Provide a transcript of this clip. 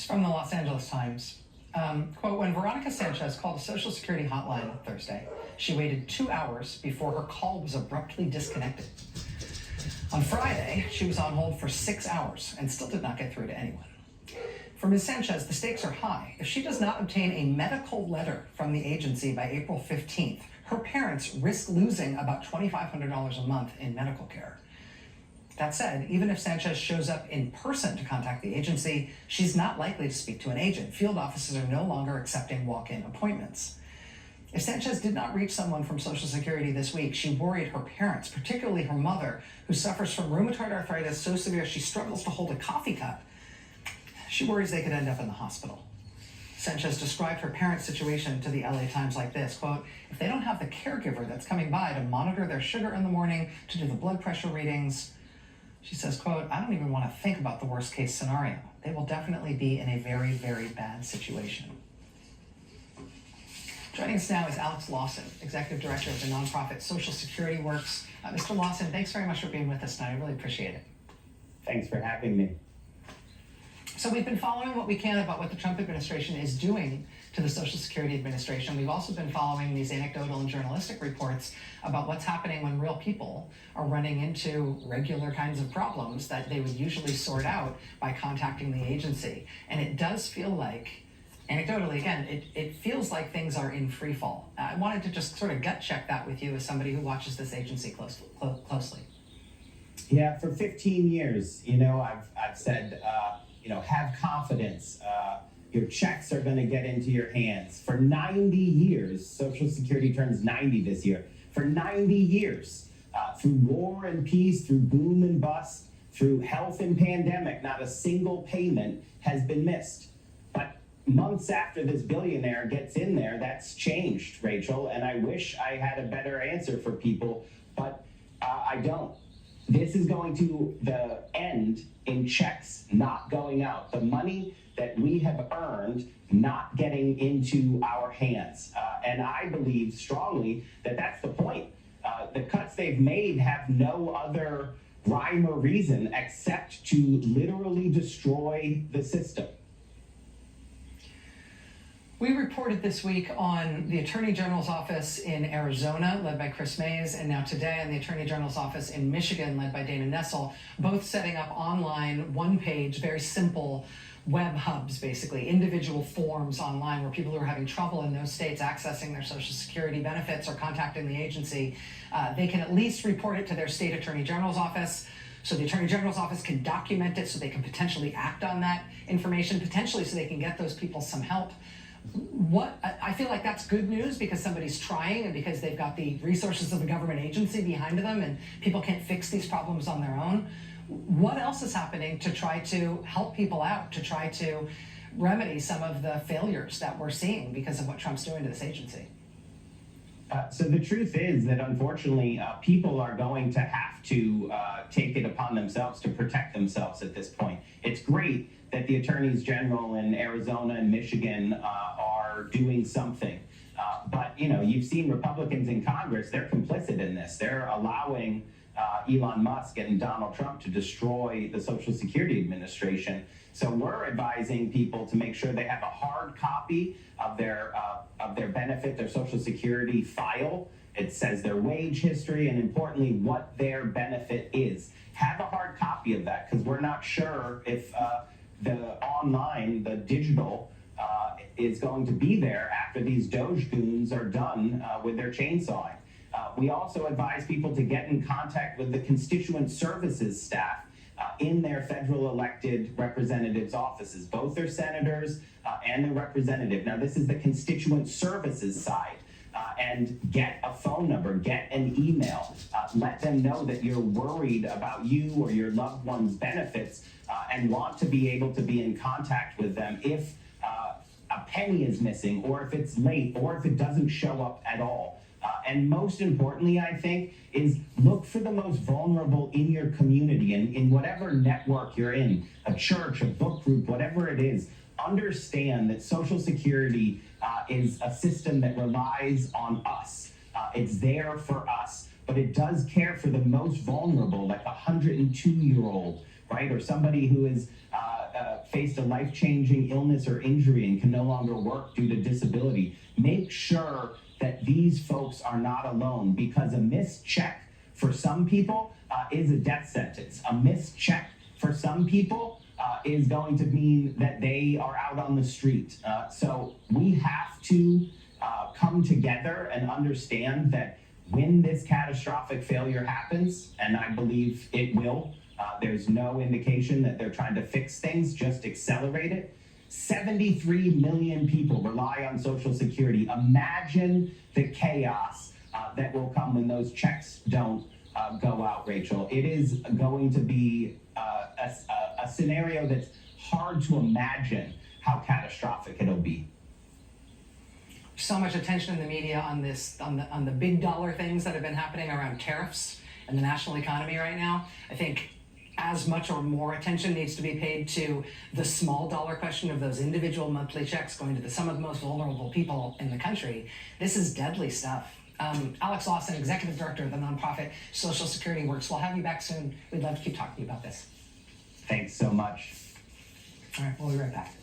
From the Los Angeles Times. Quote, when Veronica Sanchez called a Social Security hotline Thursday, she waited 2 hours before her call was abruptly disconnected. On Friday, she was on hold for 6 hours and still did not get through to anyone. For Ms. Sanchez, the stakes are high. If she does not obtain a medical letter from the agency by April 15th, her parents risk losing about $2,500 a month in medical care. That said, even if Sanchez shows up in person to contact the agency, she's not likely to speak to an agent. Field offices are no longer accepting walk-in appointments. If Sanchez did not reach someone from Social Security this week, she worried her parents, particularly her mother, who suffers from rheumatoid arthritis so severe she struggles to hold a coffee cup. She worries they could end up in the hospital. Sanchez described her parents' situation to the LA Times like this, quote, if they don't have the caregiver that's coming by to monitor their sugar in the morning, to do the blood pressure readings, she says, quote, I don't even want to think about the worst case scenario. They will definitely be in a very, very bad situation. Joining us now is Alex Lawson, Executive Director of the nonprofit Social Security Works. Mr. Lawson, thanks very much for being with us tonight. I really appreciate it. Thanks for having me. So we've been following what we can about what the Trump administration is doing to the Social Security Administration. We've also been following these anecdotal and journalistic reports about what's happening when real people are running into regular kinds of problems that they would usually sort out by contacting the agency. And it does feel like, anecdotally, again, it feels like things are in free fall. I wanted to just sort of gut check that with you as somebody who watches this agency closely. Yeah, for 15 years, I've said, have confidence. Your checks are going to get into your hands. For 90 years, Social Security turns 90 this year. For 90 years, through war and peace, through boom and bust, through health and pandemic, not a single payment has been missed. But months after this billionaire gets in there, that's changed, Rachel, and I wish I had a better answer for people, but I don't. This is going to the end in checks not going out. The money that we have earned not getting into our hands. And I believe strongly that that's the point. The cuts they've made have no other rhyme or reason except to literally destroy the system. We reported this week on the Attorney General's office in Arizona, led by Chris Mays, and now today on the Attorney General's office in Michigan, led by Dana Nessel, both setting up online, one-page, very simple web hubs, basically, individual forms online where people who are having trouble in those states accessing their Social Security benefits or contacting the agency, they can at least report it to their state Attorney General's office. So the Attorney General's office can document it so they can potentially act on that information, potentially so they can get those people some help. I feel like that's good news because somebody's trying and because they've got the resources of a government agency behind them and people can't fix these problems on their own. What else is happening to try to help people out, to try to remedy some of the failures that we're seeing because of what Trump's doing to this agency? So the truth is that unfortunately, people are going to have to take it upon themselves to protect themselves at this point. It's great that the attorneys general in Arizona and Michigan are doing something. But, you've seen Republicans in Congress, they're complicit in this. They're allowing Elon Musk and Donald Trump to destroy the Social Security Administration. So we're advising people to make sure they have a hard copy of their benefit, their Social Security file. It says their wage history and, importantly, what their benefit is. Have a hard copy of that because we're not sure if the online, the digital, is going to be there after these Doge goons are done with their chainsawing. We also advise people to get in contact with the constituent services staff in their federal elected representatives' offices, both their senators and their representative. Now, this is the constituent services side. And get a phone number, get an email, let them know that you're worried about you or your loved one's benefits and want to be able to be in contact with them if a penny is missing or if it's late or if it doesn't show up at all. And most importantly, I think, is look for the most vulnerable in your community and in whatever network you're in, a church, a book group, whatever it is. Understand that Social Security is a system that relies on us. It's there for us, but it does care for the most vulnerable, like a 102-year-old right? Or somebody who is faced a life-changing illness or injury and can no longer work due to disability. Make sure that these folks are not alone, because a missed check for some people is a death sentence. A missed check for some people is going to mean that they are out on the street. So we have to come together and understand that when this catastrophic failure happens, and I believe it will, there's no indication that they're trying to fix things, just accelerate it. 73 million people rely on Social Security. Imagine the chaos that will come when those checks don't go out, Rachel. It is going to be a scenario that's hard to imagine how catastrophic it'll be. So much attention in the media on this, on the big dollar things that have been happening around tariffs and the national economy right now. I think as much or more attention needs to be paid to the small dollar question of those individual monthly checks going to some of the most vulnerable people in the country. This is deadly stuff. Alex Lawson, Executive Director of the nonprofit Social Security Works. We'll have you back soon. We'd love to keep talking to you about this. Thanks so much. All right, we'll be right back.